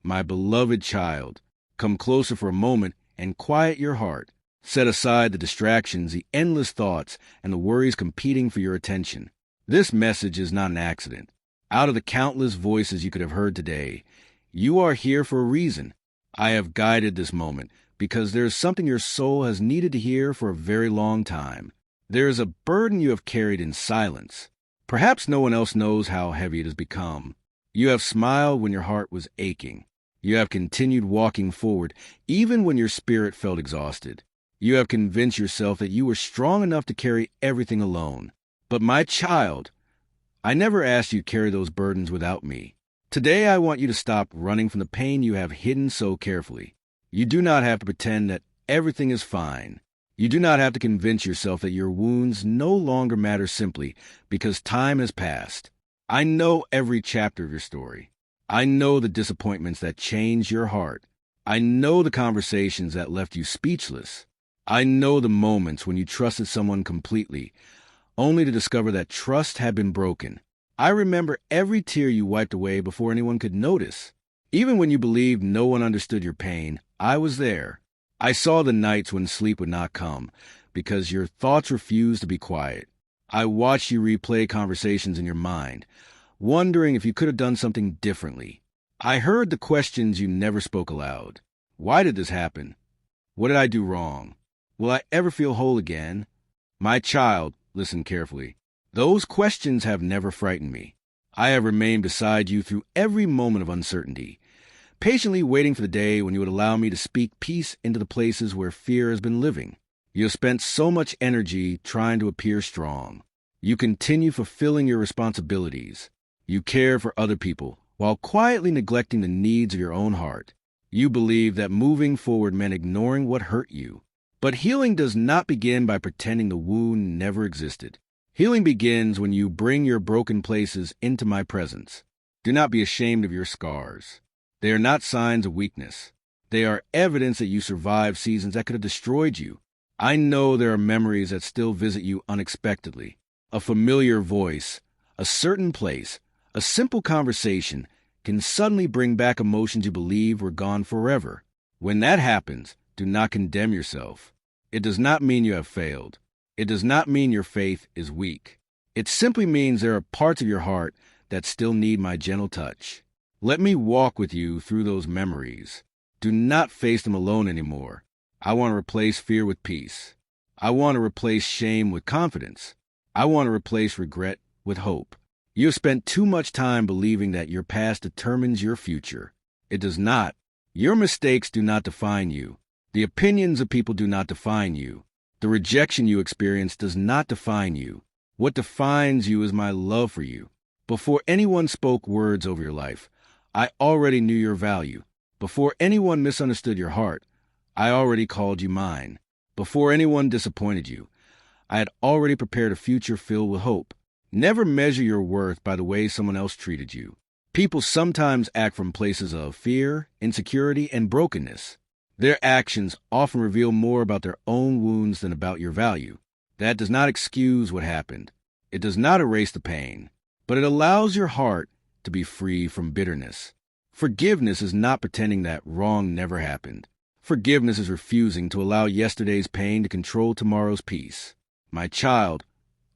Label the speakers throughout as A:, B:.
A: My beloved child, come closer for a moment and quiet your heart. Set aside the distractions, the endless thoughts, and the worries competing for your attention. This message is not an accident. Out of the countless voices you could have heard today, you are here for a reason. I have guided this moment because there is something your soul has needed to hear for a very long time. There is a burden you have carried in silence. Perhaps no one else knows how heavy it has become. You have smiled when your heart was aching. You have continued walking forward even when your spirit felt exhausted. You have convinced yourself that you were strong enough to carry everything alone. But my child, I never asked you to carry those burdens without me. Today I want you to stop running from the pain you have hidden so carefully. You do not have to pretend that everything is fine. You do not have to convince yourself that your wounds no longer matter simply because time has passed. I know every chapter of your story. I know the disappointments that changed your heart. I know the conversations that left you speechless. I know the moments when you trusted someone completely, only to discover that trust had been broken. I remember every tear you wiped away before anyone could notice. Even when you believed no one understood your pain, I was there. I saw the nights when sleep would not come because your thoughts refused to be quiet. I watched you replay conversations in your mind, wondering if you could have done something differently. I heard the questions you never spoke aloud. Why did this happen? What did I do wrong? Will I ever feel whole again? My child, listen carefully. Those questions have never frightened me. I have remained beside you through every moment of uncertainty, patiently waiting for the day when you would allow me to speak peace into the places where fear has been living. You have spent so much energy trying to appear strong. You continue fulfilling your responsibilities. You care for other people while quietly neglecting the needs of your own heart. You believe that moving forward meant ignoring what hurt you. But healing does not begin by pretending the wound never existed. Healing begins when you bring your broken places into my presence. Do not be ashamed of your scars. They are not signs of weakness. They are evidence that you survived seasons that could have destroyed you. I know there are memories that still visit you unexpectedly. A familiar voice, a certain place, a simple conversation can suddenly bring back emotions you believe were gone forever. When that happens, do not condemn yourself. It does not mean you have failed. It does not mean your faith is weak. It simply means there are parts of your heart that still need my gentle touch. Let me walk with you through those memories. Do not face them alone anymore. I want to replace fear with peace. I want to replace shame with confidence. I want to replace regret with hope. You have spent too much time believing that your past determines your future. It does not. Your mistakes do not define you. The opinions of people do not define you. The rejection you experience does not define you. What defines you is my love for you. Before anyone spoke words over your life, I already knew your value. Before anyone misunderstood your heart, I already called you mine. Before anyone disappointed you, I had already prepared a future filled with hope. Never measure your worth by the way someone else treated you. People sometimes act from places of fear, insecurity, and brokenness. Their actions often reveal more about their own wounds than about your value. That does not excuse what happened. It does not erase the pain, but it allows your heart to be free from bitterness. Forgiveness is not pretending that wrong never happened. Forgiveness is refusing to allow yesterday's pain to control tomorrow's peace. My child,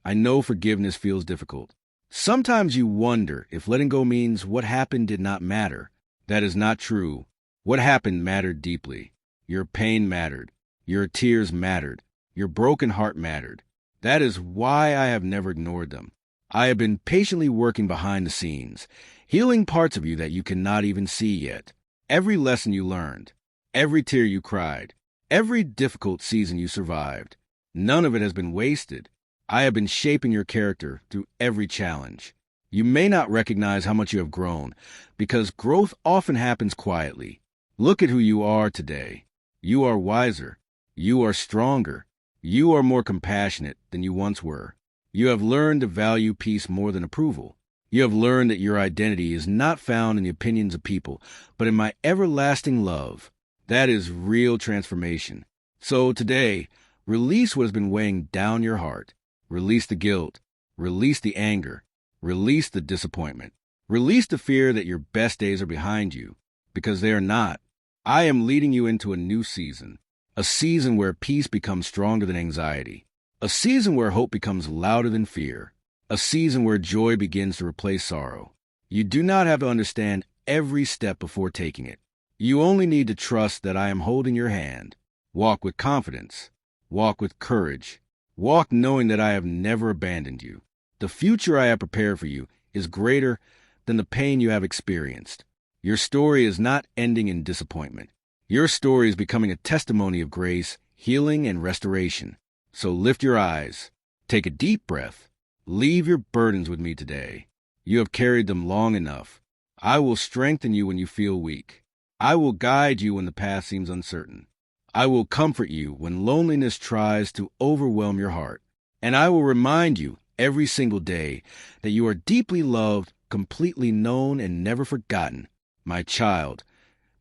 A: I know forgiveness feels difficult. Sometimes you wonder if letting go means what happened did not matter. That is not true. What happened mattered deeply. Your pain mattered. Your tears mattered. Your broken heart mattered. That is why I have never ignored them. I have been patiently working behind the scenes, healing parts of you that you cannot even see yet. Every lesson you learned, every tear you cried, every difficult season you survived, none of it has been wasted. I have been shaping your character through every challenge. You may not recognize how much you have grown, because growth often happens quietly. Look at who you are today. You are wiser. You are stronger. You are more compassionate than you once were. You have learned to value peace more than approval. You have learned that your identity is not found in the opinions of people, but in my everlasting love. That is real transformation. So today, release what has been weighing down your heart. Release the guilt. Release the anger. Release the disappointment. Release the fear that your best days are behind you. because they are not. I am leading you into a new season, a season where peace becomes stronger than anxiety, a season where hope becomes louder than fear, a season where joy begins to replace sorrow. You do not have to understand every step before taking it. You only need to trust that I am holding your hand. Walk with confidence. Walk with courage. Walk knowing that I have never abandoned you. The future I have prepared for you is greater than the pain you have experienced. Your story is not ending in disappointment. Your story is becoming a testimony of grace, healing, and restoration. So lift your eyes. Take a deep breath. Leave your burdens with me today. You have carried them long enough. I will strengthen you when you feel weak. I will guide you when the path seems uncertain. I will comfort you when loneliness tries to overwhelm your heart. And I will remind you every single day that you are deeply loved, completely known, and never forgotten. My child,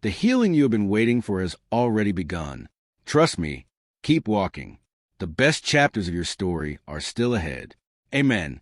A: the healing you have been waiting for has already begun. Trust me, keep walking. The best chapters of your story are still ahead. Amen.